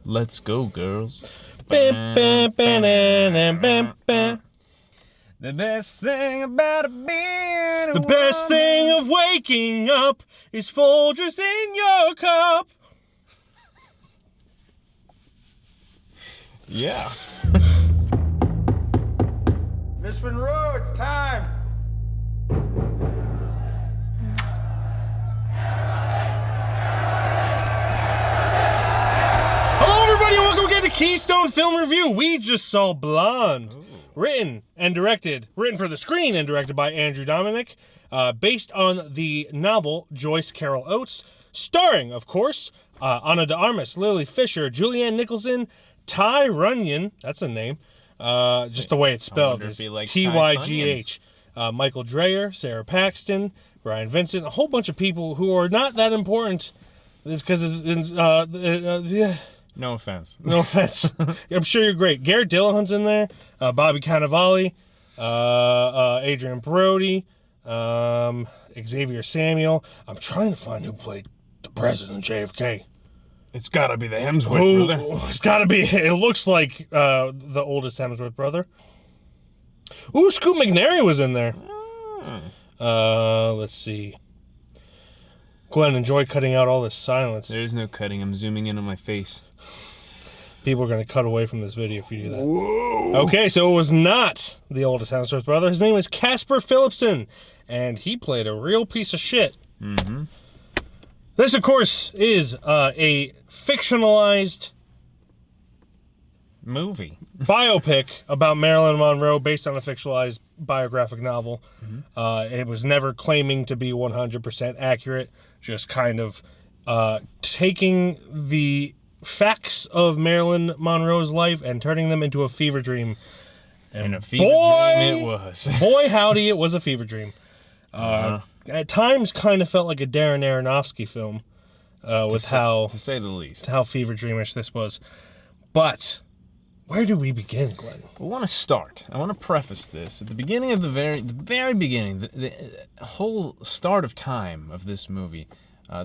Let's go, girls. The best thing about being a best thing of waking up is Folgers in your cup. Yeah. Miss Monroe, it's time. Hello, everybody, and welcome again to Keystone Film Review. We just saw Blonde, written for the screen and directed by Andrew Dominic, based on the novel Joyce Carol Oates, starring, of course, Ana de Armas, Lily Fisher, Julianne Nicholson, Ty Runyon, that's a name, just the way it's spelled is like Tygh, Michael Dreyer, Sarah Paxton, Brian Vincent, a whole bunch of people who are not that important. It's because No offense. no offense. I'm sure you're great. Garrett Dillahunt's in there. Bobby Cannavale, Adrian Brody, Xavier Samuel. I'm trying to find who played the president, JFK. It's gotta be the Hemsworth brother. It's gotta be. It looks like the oldest Hemsworth brother. Ooh, Scoot McNairy was in there. Let's see. Glenn, enjoy cutting out all this silence. There's no cutting. I'm zooming in on my face. People are going to cut away from this video if you do that. Whoa. Okay, so it was not the oldest Hemsworth brother. His name is Casper Philipson, and he played a real piece of shit. Mm-hmm. This, of course, is a fictionalized movie. biopic about Marilyn Monroe based on a fictionalized biographic novel. Mm-hmm. It was never claiming to be 100% accurate, just kind of taking the facts of Marilyn Monroe's life and turning them into a fever dream. And a fever dream it was. Boy, howdy, it was a fever dream. At times, kind of felt like a Darren Aronofsky film, to say the least. how fever dreamish this was. But where do we begin, Glenn? I want to start. I want to preface this at the beginning of the very beginning, the whole start of time of this movie.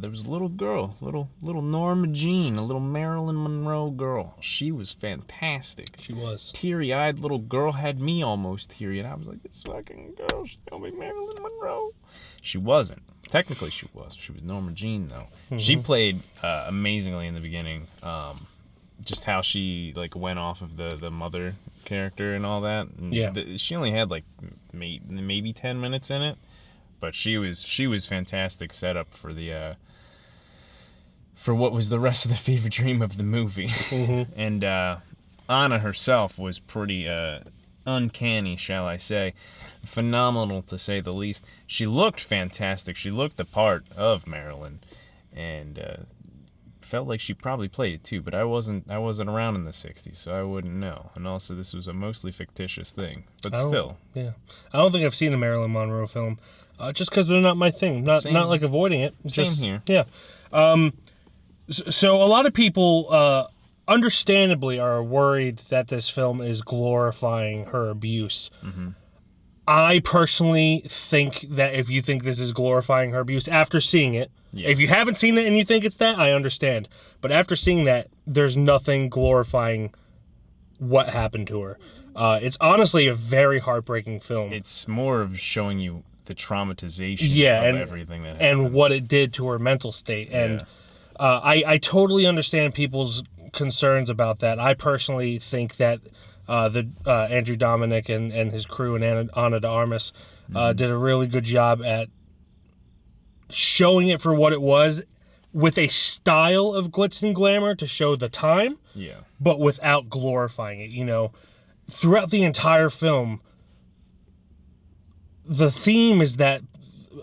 There was a little girl, little Norma Jean, a little Marilyn Monroe girl. She was fantastic. She was. Teary-eyed little girl, had me almost teary, and I was like, this fucking girl, she's gonna be Marilyn Monroe. She wasn't. Technically she was. She was Norma Jean, though. Mm-hmm. She played amazingly in the beginning. Just how she went off of the mother character and all that. And yeah. She only had maybe 10 minutes in it. But she was fantastic setup for the for what was the rest of the fever dream of the movie. Mm-hmm. And Anna herself was pretty uncanny, shall I say. Phenomenal, to say the least. She looked fantastic. She looked the part of Marilyn, and felt like she probably played it too. But I wasn't around in the '60s, so I wouldn't know. And also, this was a mostly fictitious thing, but still. Yeah, I don't think I've seen a Marilyn Monroe film. Just because they're not my thing. Not like avoiding it. Same here. Yeah. So a lot of people, understandably, are worried that this film is glorifying her abuse. Mm-hmm. I personally think that if you think this is glorifying her abuse after seeing it, if you haven't seen it and you think it's that, I understand. But after seeing that, there's nothing glorifying what happened to her. It's honestly a very heartbreaking film. It's more of showing you the traumatization of everything that happened. And what it did to her mental state. And I totally understand people's concerns about that. I personally think that Andrew Dominic and his crew and Ana de Armas did a really good job at showing it for what it was, with a style of glitz and glamour to show the time, but without glorifying it. You know, throughout the entire film, the theme is that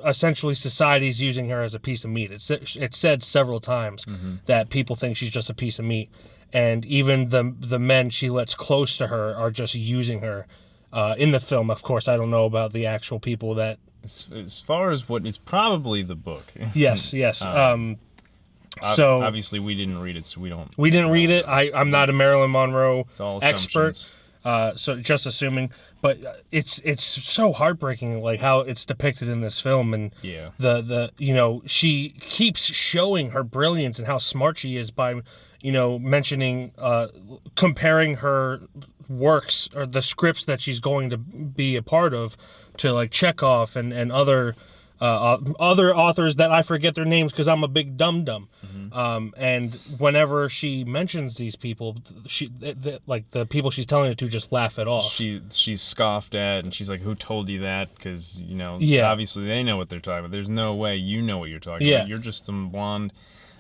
essentially society's using her as a piece of meat. It's said several times that people think she's just a piece of meat, and even the men she lets close to her are just using her in the film. Of course, I don't know about the actual people that. As far as what is probably the book. Yes. So obviously we didn't read it, so we don't. We didn't read it. I'm not a Marilyn Monroe expert. So just assuming, but it's so heartbreaking, like how it's depicted in this film, and Yeah. the she keeps showing her brilliance and how smart she is by mentioning comparing her works or the scripts that she's going to be a part of to like Chekhov and other authors that I forget their names because I'm a big dum-dum. And whenever she mentions these people, like the people she's telling it to just laugh it off. She's scoffed at, and she's like, "Who told you that?" Because Yeah. obviously they know what they're talking about. There's no way you know what you're talking Yeah. about. You're just some blonde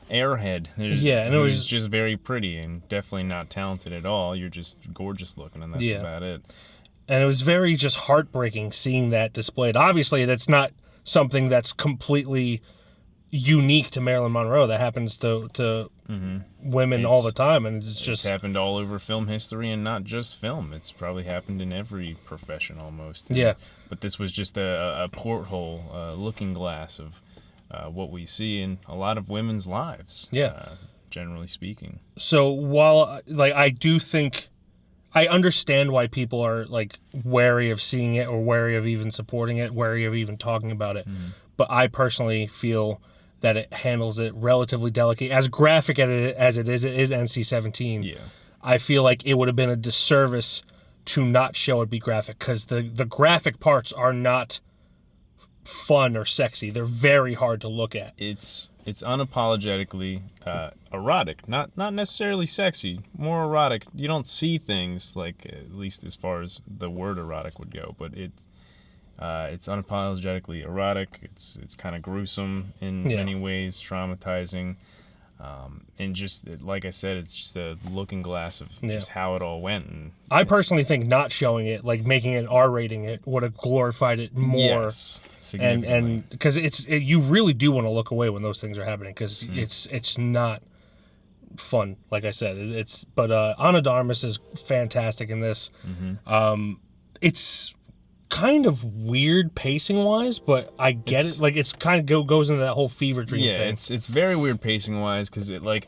airhead. Yeah, and it was just very pretty and definitely not talented at all. You're just gorgeous looking, and that's about it. And it was very just heartbreaking seeing that displayed. Obviously, that's not something that's completely unique to Marilyn Monroe. That happens to women all the time, and it's happened all over film history, and not just film. It's probably happened in every profession almost. Yeah. But this was just a porthole, looking glass of what we see in a lot of women's lives. Yeah. Generally speaking. So while I do think I understand why people are like wary of seeing it or wary of even supporting it, wary of even talking about it. But I personally feel that it handles it relatively delicately. As graphic as it is NC-17. Yeah. I feel like it would have been a disservice to not show it be graphic, because the graphic parts are not fun or sexy. They're very hard to look at. It's unapologetically erotic, not necessarily sexy, more erotic. You don't see things like, at least as far as the word erotic would go, but it's unapologetically erotic. It's kind of gruesome in many ways, traumatizing, and just like I said, it's just a looking glass of just how it all went. And I personally think not showing it, like making an R rating, it would have glorified it more. Yes, and because you really do want to look away when those things are happening, because it's not fun. Like I said, but Ana de Armas is fantastic in this. It's kind of weird pacing wise, but I get it. Like, it's kind of goes into that whole fever dream thing. Yeah, it's very weird pacing wise, because it like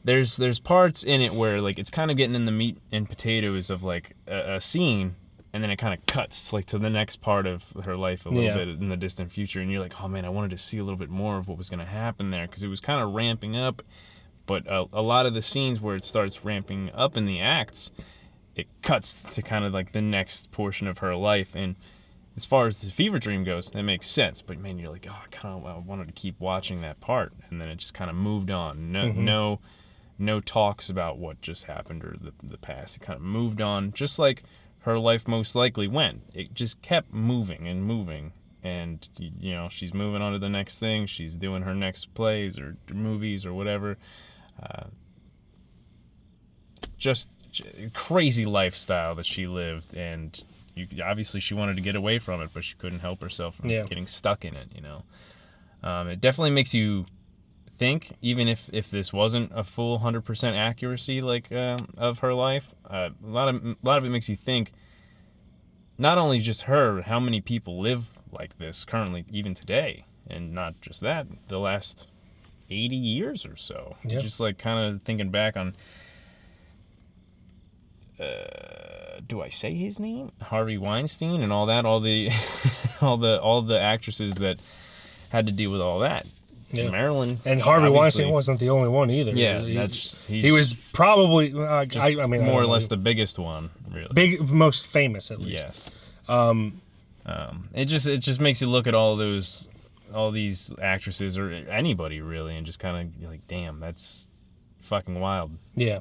there's parts in it where like it's kind of getting in the meat and potatoes of like a scene, and then it kind of cuts like to the next part of her life a little bit in the distant future, and you're like, oh man, I wanted to see a little bit more of what was going to happen there, because it was kind of ramping up, but a lot of the scenes where it starts ramping up in the acts, it cuts to kind of like the next portion of her life. And as far as the fever dream goes, that makes sense, but man, you're like, oh, I wanted to keep watching that part, and then it just kind of moved on. No talks about what just happened or the past. It kind of moved on, just like her life most likely went. It just kept moving and moving, and she's moving on to the next thing. She's doing her next plays or movies or whatever. Just crazy lifestyle that she lived, and obviously she wanted to get away from it, but she couldn't help herself from getting stuck in it. It definitely makes you think, even if this wasn't a full 100% accuracy like of her life. A lot of it makes you think, not only just her, how many people live like this currently, even today, and not just that, the last 80 years or so. Just like kind of thinking back on, do I say his name? Harvey Weinstein and all that, all the all the actresses that had to deal with all that. Yeah. Marilyn, and Harvey Weinstein wasn't the only one either. Yeah, he was probably more or less the biggest one, really. Most famous, at least. Yes. It just makes you look at all these actresses, or anybody really, and just kind of like, damn, that's fucking wild. Yeah.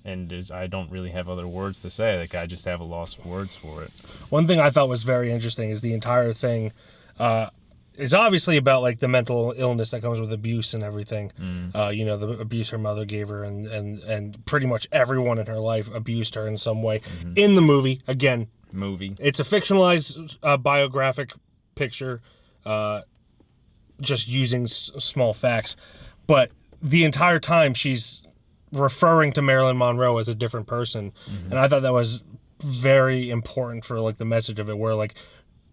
And I don't really have other words to say. Like, I just have a loss of words for it. One thing I thought was very interesting is the entire thing is obviously about like the mental illness that comes with abuse and everything. The abuse her mother gave her, and pretty much everyone in her life abused her in some way. In the movie, again, it's a fictionalized biographic picture, just using small facts, but the entire time she's referring to Marilyn Monroe as a different person. And I thought that was very important for like the message of it, where like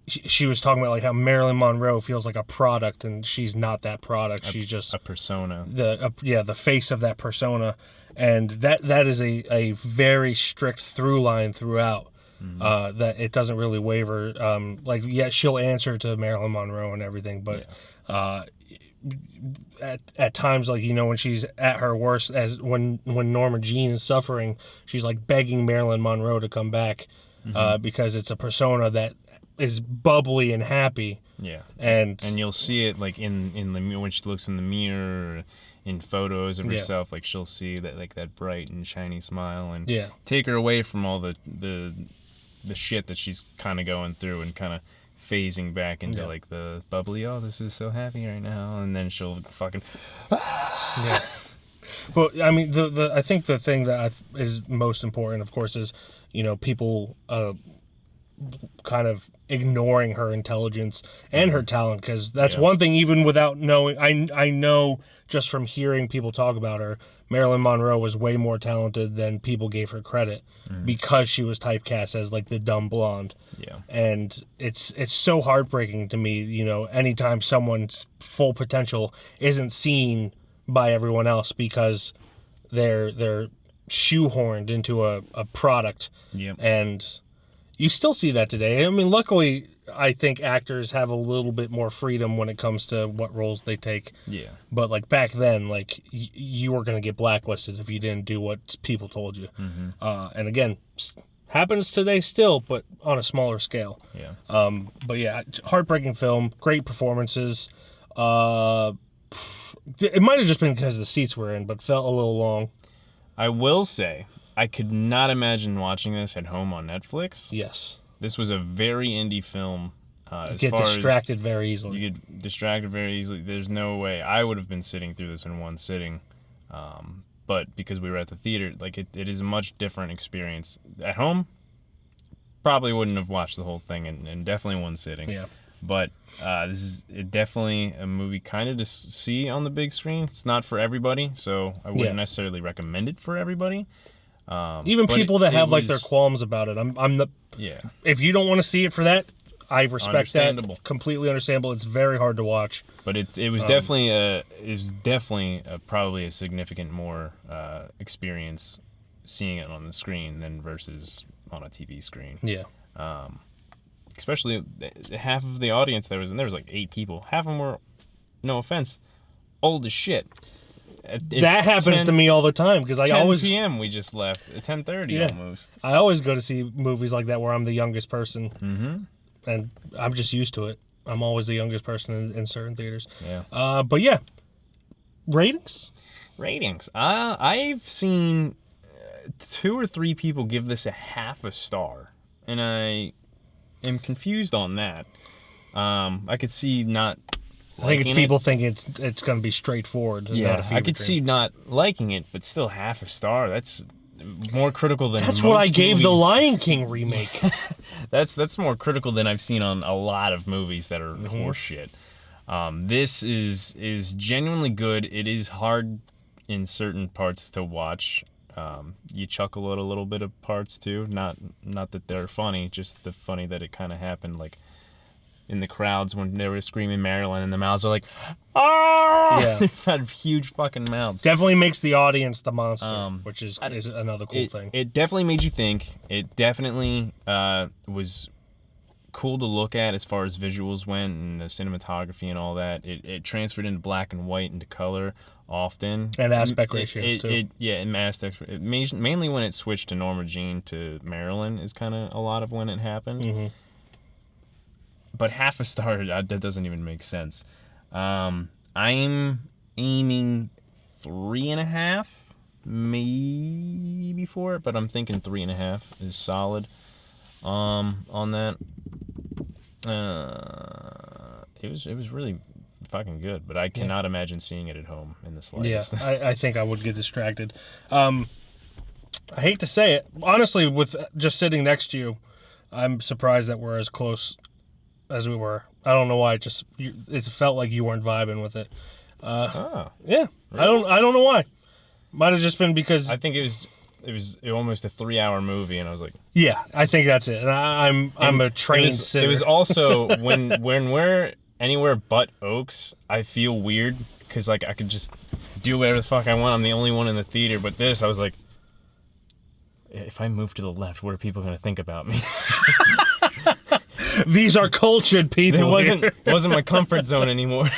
she was talking about like how Marilyn Monroe feels like a product, and she's not that product. She's just a persona. The face of that persona. and that is a very strict through line throughout. That it doesn't really waver. Like, yeah, she'll answer to Marilyn Monroe and everything, but at times, like, you know, when she's at her worst, as when Norma Jean is suffering, she's like begging Marilyn Monroe to come back, because it's a persona that is bubbly and happy. Yeah, and you'll see it like in the mirror when she looks in the mirror, in photos of herself. Like, she'll see that, like, that bright and shiny smile, and take her away from all the shit that she's kind of going through, and kind of phasing back into like the bubbly, oh, this is so happy right now, and then she'll fucking But I mean, I think the thing that is most important, of course, is, you know, people kind of ignoring her intelligence and her talent, because that's one thing. Even without knowing, I know just from hearing people talk about her, Marilyn Monroe was way more talented than people gave her credit, because she was typecast as like the dumb blonde. Yeah, and it's so heartbreaking to me, you know, anytime someone's full potential isn't seen by everyone else because they're shoehorned into a product. And you still see that today. I mean, luckily, I think actors have a little bit more freedom when it comes to what roles they take. Yeah. But like back then, like you were going to get blacklisted if you didn't do what people told you. And again, happens today still, but on a smaller scale. Yeah. But yeah, heartbreaking film, great performances. It might have just been because the seats were in, but felt a little long. I will say, I could not imagine watching this at home on Netflix. Yes. This was a very indie film. You get distracted very easily. You get distracted very easily. There's no way. I would have been sitting through this in one sitting. But because we were at the theater, like it is a much different experience. At home, probably wouldn't have watched the whole thing in definitely one sitting. Yeah. But this is definitely a movie kind of to see on the big screen. It's not for everybody, so I wouldn't necessarily recommend it for everybody. Even people that have like their qualms about it. I'm the If you don't want to see it for that, I respect that. Completely understandable. It's very hard to watch. But it was definitely probably a significant more experience seeing it on the screen than versus on a TV screen. Yeah. Especially half of the audience there was like 8 people. Half of them were, no offense, old as shit. That happens to me all the time because I always 10 p.m. we just left at 10:30 almost. I always go to see movies like that where I'm the youngest person, and I'm just used to it. I'm always the youngest person in certain theaters. Yeah. But yeah, ratings. I've seen 2 or 3 people give this a half a star, and I am confused on that. I could see not. I think it's people think it's going to be straightforward. Yeah, I could see not liking it, but still half a star. That's more critical than That's what I gave movies. The Lion King remake. That's more critical than I've seen on a lot of movies that are horseshit. This is genuinely good. It is hard in certain parts to watch. You chuckle at a little bit of parts too. Not that they're funny, just the funny that it kind of happened, like in the crowds when they were screaming Marilyn and the mouths are like, ah! Yeah. They've had huge fucking mouths. Definitely makes the audience the monster, which is another cool thing. It definitely made you think. It definitely was cool to look at as far as visuals went and the cinematography and all that. It transferred into black and white into color often. And aspect ratios, too. Mainly when it switched to Norma Jean to Marilyn is kind of a lot of when it happened. But half a star, that doesn't even make sense. I'm aiming 3.5, maybe 4, but I'm thinking 3.5 is solid. On that, it was really fucking good, but I cannot imagine seeing it at home in the slightest. Yeah, I think I would get distracted. I hate to say it, honestly, with just sitting next to you, I'm surprised that we're as close as we were. I don't know why. It felt like you weren't vibing with it. Yeah, really? I don't know why. Might have just been because I think it was almost a 3-hour movie, and I was like, yeah, I think that's it. And I'm a trained sitter. It was also when we're anywhere but Oaks, I feel weird because like I could just do whatever the fuck I want. I'm the only one in the theater. But this, I was like, if I move to the left, what are people going to think about me? These are cultured people. It wasn't my comfort zone anymore.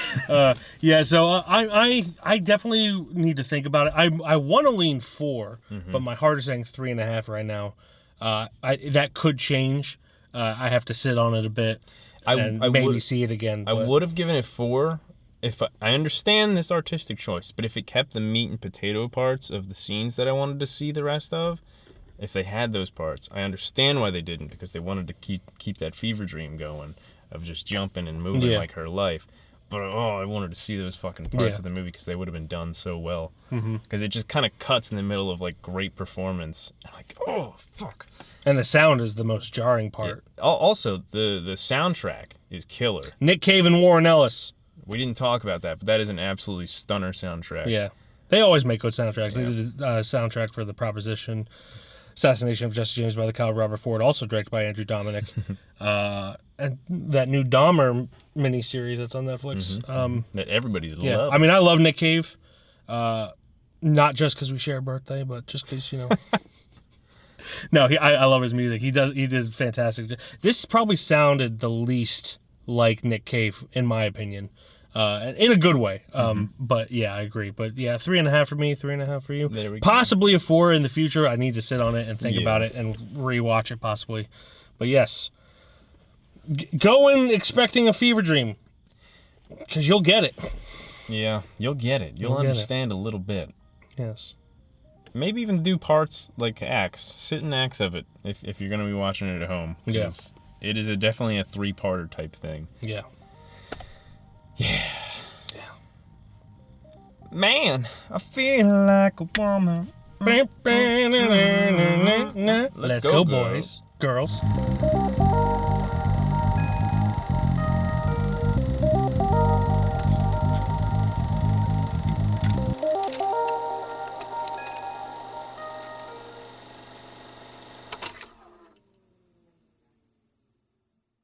Yeah, so I definitely need to think about it. I want to lean 4, but my heart is saying 3.5 right now. That could change. I have to sit on it a bit and maybe see it again. I would have given it 4 if I understand this artistic choice, but if it kept the meat and potato parts of the scenes that I wanted to see the rest of, if they had those parts, I understand why they didn't, because they wanted to keep that fever dream going of just jumping and moving like her life. But I wanted to see those fucking parts of the movie because they would have been done so well. Because it just kind of cuts in the middle of like great performance. I'm like, oh fuck. And the sound is the most jarring part. Yeah. Also, the soundtrack is killer. Nick Cave and Warren Ellis. We didn't talk about that, but that is an absolutely stunner soundtrack. Yeah. They always make good soundtracks. They did the soundtrack for The Proposition, Assassination of Jesse James by the Kyle Robert Ford, also directed by Andrew Dominic. And that new Dahmer miniseries that's on Netflix. That everybody's love. I mean, I love Nick Cave. Not just because we share a birthday, but just because, No, I love his music. He did fantastic. This probably sounded the least like Nick Cave, in my opinion. In a good way. But yeah, I agree. But yeah, 3.5 for me, 3.5 for you. There we go. Possibly a 4 in the future. I need to sit on it and think about it and rewatch it possibly. But yes, go in expecting a fever dream, because you'll get it. Yeah, you'll get it. You'll understand a little bit. Yes. Maybe even do parts like acts. Sit in acts of it if you're going to be watching it at home. Yes. It is definitely a 3-parter type thing. Yeah. Yeah. Man, I feel like a woman. Let's go, boys. Girls.